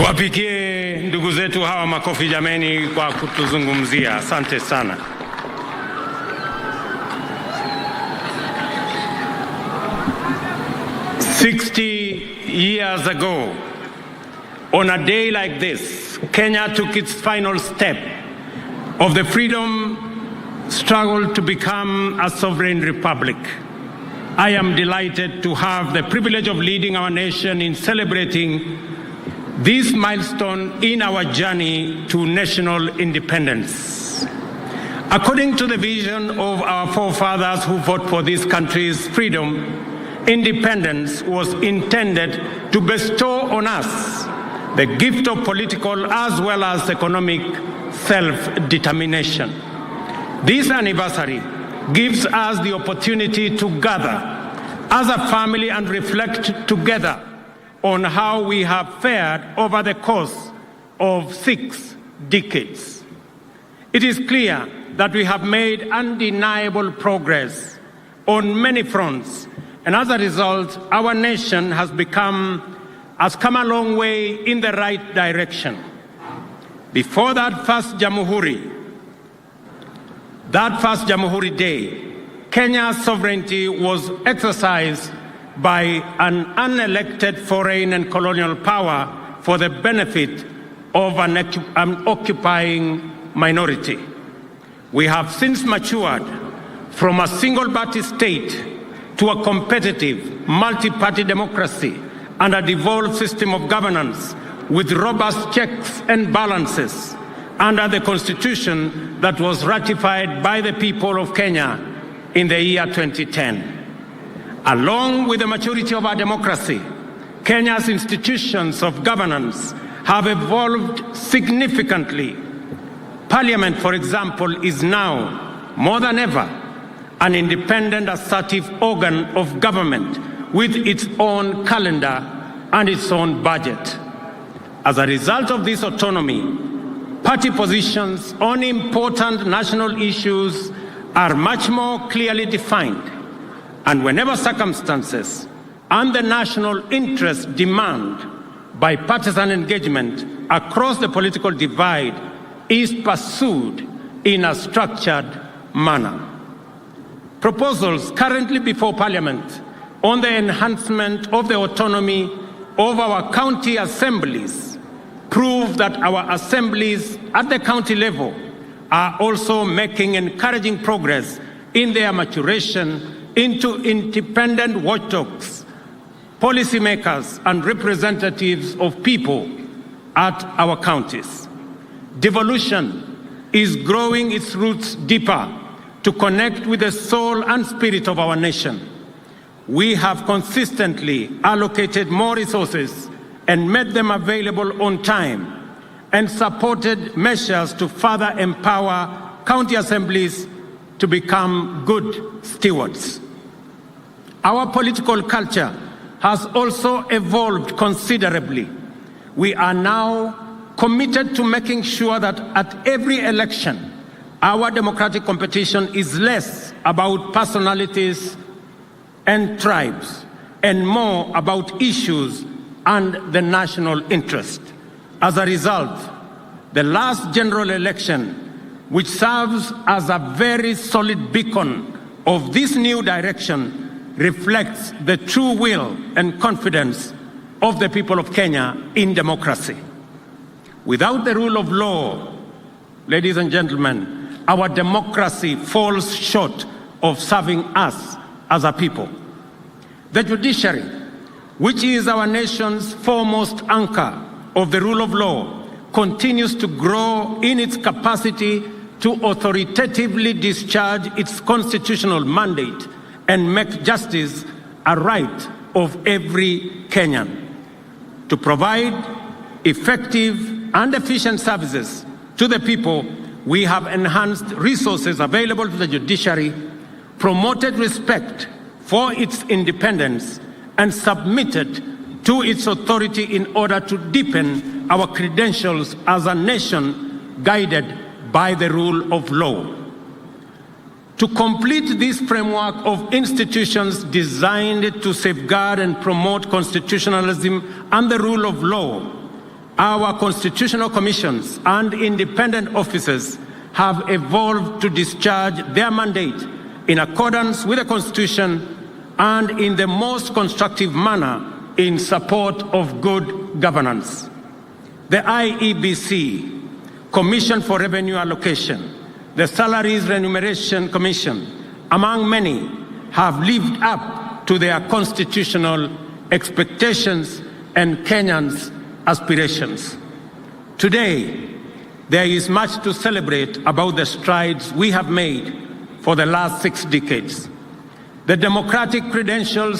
Tuwapigie ndugu zetu hawa makofi jameni kwa kutuzungumzia. Asante sana. "60 years ago, on a day like this, Kenya took its final step of the freedom struggle to become a sovereign republic. I am delighted to have the privilege of leading our nation in celebrating this milestone in our journey to national independence. According to the vision of our forefathers who fought for this country's freedom, independence was intended to bestow on us the gift of political as well as economic self-determination. This anniversary gives us the opportunity to gather as a family and reflect together on how we have fared over the course of 6 decades. It is clear that we have made undeniable progress on many fronts, and as a result, our nation has come a long way in the right direction. Before that first Jamhuri Day, Kenya's sovereignty was exercised by an unelected foreign and colonial power for the benefit of an occupying minority. We have since matured from a single-party state to a competitive, multi-party democracy and a devolved system of governance with robust checks and balances under the Constitution that was ratified by the people of Kenya in the year 2010. Along with the maturity of our democracy, Kenya's institutions of governance have evolved significantly. Parliament, for example, is now, more than ever, an independent, assertive organ of government with its own calendar and its own budget. As a result of this autonomy, party positions on important national issues are much more clearly defined. And whenever circumstances and the national interest demand, bipartisan engagement across the political divide is pursued in a structured manner. Proposals currently before Parliament on the enhancement of the autonomy of our county assemblies prove that our assemblies at the county level are also making encouraging progress in their maturation into independent watchdogs, policymakers, and representatives of people at our counties. Devolution is growing its roots deeper to connect with the soul and spirit of our nation. We have consistently allocated more resources and made them available on time, and supported measures to further empower county assemblies to become good stewards. Our political culture has also evolved considerably. We are now committed to making sure that at every election, our democratic competition is less about personalities and tribes and more about issues and the national interest. As a result, the last general election, which serves as a very solid beacon of this new direction, reflects the true will and confidence of the people of Kenya in democracy. Without the rule of law, ladies and gentlemen, our democracy falls short of serving us as a people. The judiciary, which is our nation's foremost anchor of the rule of law, continues to grow in its capacity to authoritatively discharge its constitutional mandate and make justice a right of every Kenyan. To provide effective and efficient services to the people, we have enhanced resources available to the judiciary, promoted respect for its independence, and submitted to its authority in order to deepen our credentials as a nation guided by the rule of law. To complete this framework of institutions designed to safeguard and promote constitutionalism and the rule of law, our constitutional commissions and independent officers have evolved to discharge their mandate in accordance with the Constitution and in the most constructive manner in support of good governance. The IEBC, Commission for Revenue Allocation, the Salaries Remuneration Commission, among many, have lived up to their constitutional expectations and Kenyans' aspirations. Today, there is much to celebrate about the strides we have made for the last 6 decades. The democratic credentials